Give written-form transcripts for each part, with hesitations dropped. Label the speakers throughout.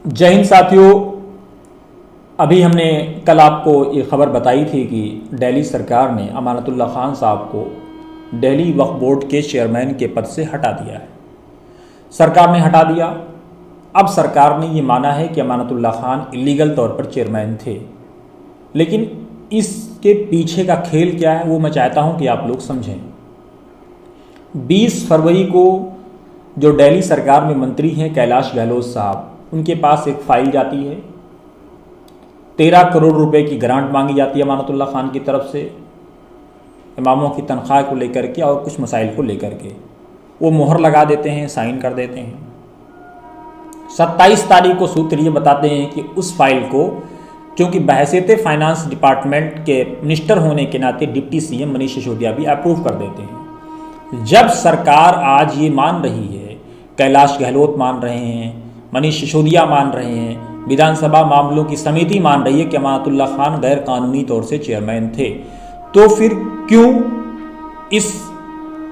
Speaker 1: जय हिंद साथियों। अभी हमने कल आपको ये खबर बताई थी कि दिल्ली सरकार ने अमानतुल्लाह खान साहब को दिल्ली वक्फ बोर्ड के चेयरमैन के पद से हटा दिया है। सरकार ने हटा दिया। अब सरकार ने ये माना है कि अमानतुल्लाह खान इलीगल तौर पर चेयरमैन थे, लेकिन इसके पीछे का खेल क्या है वो मैं चाहता हूँ कि आप लोग समझें। 20 फरवरी को जो दिल्ली सरकार में मंत्री हैं कैलाश गहलोत साहब, उनके पास एक फाइल जाती है। 13 करोड़ रुपए की ग्रांट मांगी जाती है अमानतुल्लाह खान की तरफ से, इमामों की तनख्वाह को लेकर के और कुछ मसाइल को लेकर के। वो मोहर लगा देते हैं, साइन कर देते हैं। 27 तारीख को सूत्र ये बताते हैं कि उस फाइल को, क्योंकि बहैसियत फाइनेंस डिपार्टमेंट के मिनिस्टर होने के नाते डिप्टी सीएम मनीष सिसोदिया भी अप्रूव कर देते हैं। जब सरकार आज ये मान रही है, कैलाश गहलोत मान रहे हैं, मनीष सिसोदिया मान रहे हैं, विधानसभा मामलों की समिति मान रही है कि अमानतुल्लाह खान गैर कानूनी तौर से चेयरमैन थे, तो फिर क्यों इस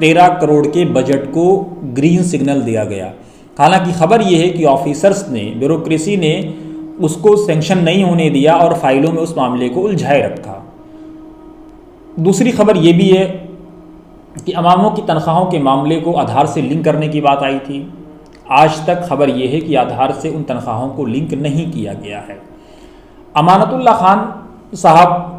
Speaker 1: 13 करोड़ के बजट को ग्रीन सिग्नल दिया गया? हालांकि खबर यह है कि ऑफिसर्स ने, ब्यूरोक्रेसी ने उसको सैंक्शन नहीं होने दिया और फाइलों में उस मामले को उलझाए रखा। दूसरी खबर यह भी है कि इमामों की तनख्वाहों के मामले को आधार से लिंक करने की बात आई थी। आज तक खबर यह है कि आधार से उन तनख्वाहों को लिंक नहीं किया गया है। अमानतुल्लाह खान साहब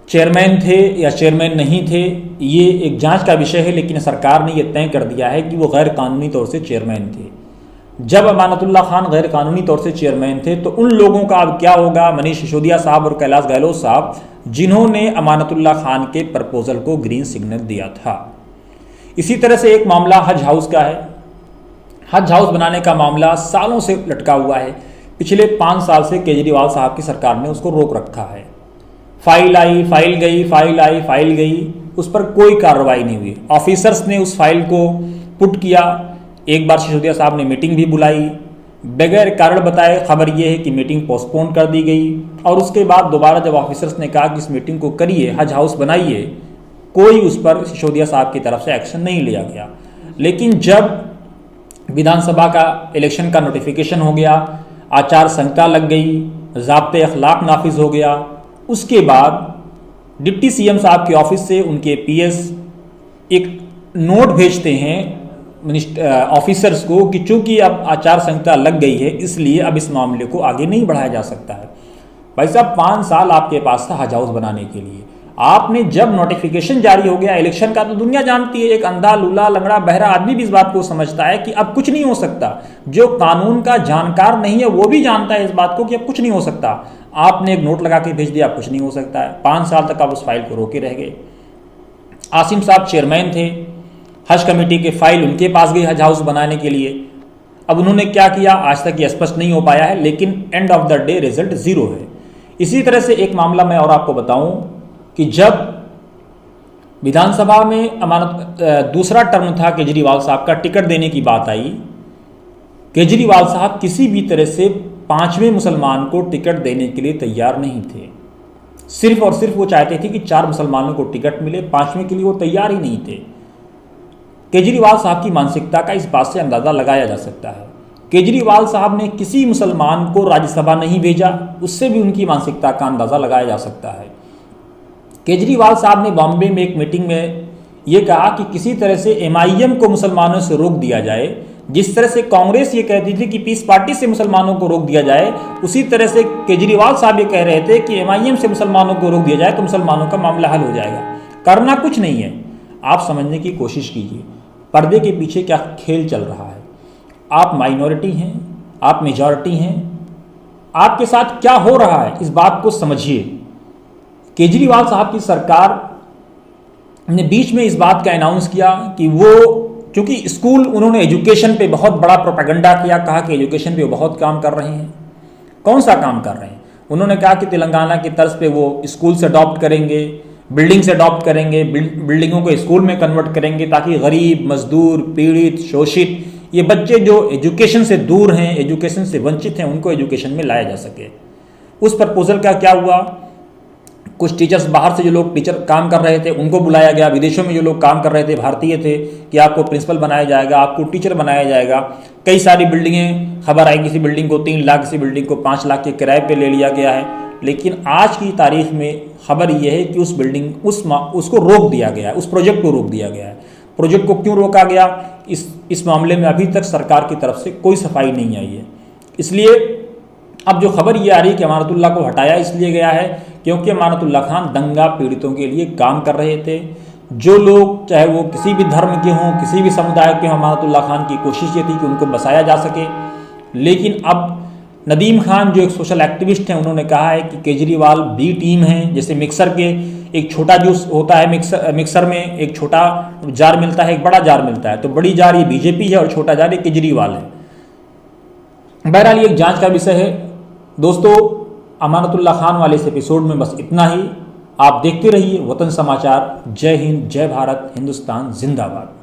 Speaker 1: चेयरमैन थे या चेयरमैन नहीं थे, ये एक जांच का विषय है, लेकिन सरकार ने यह तय कर दिया है कि वो गैर कानूनी तौर से चेयरमैन थे। जब अमानतुल्लाह खान गैर कानूनी तौर से चेयरमैन थे तो उन लोगों का अब क्या होगा? मनीष सिसोदिया साहब और कैलाश गहलोत साहब, जिन्होंने अमानतुल्लाह खान के प्रपोजल को ग्रीन सिग्नल दिया था। इसी तरह से एक मामला हज हाउस का है। हज हाउस बनाने का मामला सालों से लटका हुआ है। पिछले 5 साल से केजरीवाल साहब की सरकार ने उसको रोक रखा है। फाइल आई, फाइल गई, फाइल आई, फाइल गई, उस पर कोई कार्रवाई नहीं हुई। ऑफिसर्स ने उस फाइल को पुट किया। एक बार सिसोदिया साहब ने मीटिंग भी बुलाई, बगैर कारण बताए खबर यह है कि मीटिंग पोस्टपोन कर दी गई। और उसके बाद दोबारा जब ऑफिसर्स ने कहा कि इस मीटिंग को करिए, हज हाउस बनाइए, कोई उस पर सिसोदिया साहब की तरफ से एक्शन नहीं लिया गया। लेकिन जब विधानसभा का इलेक्शन का नोटिफिकेशन हो गया, आचार संहिता लग गई, ज़ाब्ते अखलाक नाफिज हो गया, उसके बाद डिप्टी सीएम साहब के ऑफिस से उनके पीएस एक नोट भेजते हैं ऑफिसर्स को कि चूंकि अब आचार संहिता लग गई है, इसलिए अब इस मामले को आगे नहीं बढ़ाया जा सकता है। भाई साहब, 5 साल आपके पास था हज हाउस बनाने के लिए। आपने जब नोटिफिकेशन जारी हो गया इलेक्शन का, तो दुनिया जानती है, एक अंधा, लूला, लंगड़ा, बहरा आदमी भी इस बात को समझता है कि अब कुछ नहीं हो सकता। जो कानून का जानकार नहीं है वो भी जानता है इस बात को कि अब कुछ नहीं हो सकता। आपने एक नोट लगा के भेज दिया, कुछ नहीं हो सकता है। 5 साल तक आप उस फाइल को रोके रह गए। आसिम साहब चेयरमैन थे, हज कमेटी के फाइल उनके पास गई हज हाउस बनाने के लिए। अब उन्होंने क्या किया आज तक ये स्पष्ट नहीं हो पाया है, लेकिन end of the day result 0 है। इसी तरह से एक मामला मैं और आपको बताऊं कि जब विधानसभा में दूसरा टर्म था केजरीवाल साहब का, टिकट देने की बात आई, केजरीवाल साहब किसी भी तरह से 5वें मुसलमान को टिकट देने के लिए तैयार नहीं थे। सिर्फ और सिर्फ वो चाहते थे कि 4 मुसलमानों को टिकट मिले, 5वें के लिए वो तैयार ही नहीं थे। केजरीवाल साहब की मानसिकता का इस बात से अंदाज़ा लगाया जा सकता है। केजरीवाल साहब ने किसी मुसलमान को राज्यसभा नहीं भेजा, उससे भी उनकी मानसिकता का अंदाज़ा लगाया जा सकता है। केजरीवाल साहब ने बॉम्बे में एक मीटिंग में ये कहा कि किसी तरह से एमआईएम को मुसलमानों से रोक दिया जाए। जिस तरह से कांग्रेस ये कहती थी कि पीस पार्टी से मुसलमानों को रोक दिया जाए, उसी तरह से केजरीवाल साहब ये कह रहे थे कि एमआईएम से मुसलमानों को रोक दिया जाए तो मुसलमानों का मामला हल हो जाएगा। करना कुछ नहीं है। आप समझने की कोशिश कीजिए पर्दे के पीछे क्या खेल चल रहा है। आप माइनॉरिटी हैं, आप मेजॉरिटी हैं, आपके साथ क्या हो रहा है इस बात को समझिए। केजरीवाल साहब की सरकार ने बीच में इस बात का अनाउंस किया कि वो, चूंकि स्कूल, उन्होंने एजुकेशन पे बहुत बड़ा प्रोपेगेंडा किया, कहा कि एजुकेशन पे वो बहुत काम कर रहे हैं। कौन सा काम कर रहे हैं? उन्होंने कहा कि तेलंगाना की तर्ज पे वो स्कूल से अडॉप्ट करेंगे, बिल्डिंग से अडॉप्ट करेंगे, बिल्डिंगों को स्कूल में कन्वर्ट करेंगे, ताकि गरीब, मजदूर, पीड़ित, शोषित, ये बच्चे जो एजुकेशन से दूर हैं, एजुकेशन से वंचित हैं, उनको एजुकेशन में लाया जा सके। उस प्रपोजल का क्या हुआ? कुछ टीचर्स बाहर से जो लोग टीचर काम कर रहे थे उनको बुलाया गया, विदेशों में जो लोग काम कर रहे थे भारतीय थे कि आपको प्रिंसिपल बनाया जाएगा, आपको टीचर बनाया जाएगा। कई सारी बिल्डिंगें, खबर आई किसी बिल्डिंग को 3 लाख, किसी बिल्डिंग को 5 लाख के किराए पे ले लिया गया है। लेकिन आज की तारीख में खबर यह है कि उस बिल्डिंग उसको रोक दिया गया है, उस प्रोजेक्ट को रोक दिया गया है। प्रोजेक्ट को क्यों रोका गया, इस मामले में अभी तक सरकार की तरफ से कोई सफाई नहीं आई है। इसलिए अब जो खबर ये आ रही है कि अमानतुल्लाह को हटाया इसलिए गया है क्योंकि अमानतुल्लाह खान दंगा पीड़ितों के लिए काम कर रहे थे। जो लोग चाहे वो किसी भी धर्म के हों, किसी भी समुदाय के हों, अमानतुल्लाह खान की कोशिश ये थी कि उनको बसाया जा सके। लेकिन अब नदीम खान जो एक सोशल एक्टिविस्ट हैं, उन्होंने कहा है कि केजरीवाल बी टीम है। जैसे मिक्सर के एक छोटा जूस होता है, मिक्सर में एक छोटा जार मिलता है, एक बड़ा जार मिलता है, तो बड़ी जार ये बीजेपी है और छोटा जार ये केजरीवाल है। बहरहाल ये एक जांच का विषय है। दोस्तों, अमानतुल्लाह खान वाले इस एपिसोड में बस इतना ही। आप देखते रहिए वतन समाचार। जय हिंद, जय भारत, हिंदुस्तान जिंदाबाद।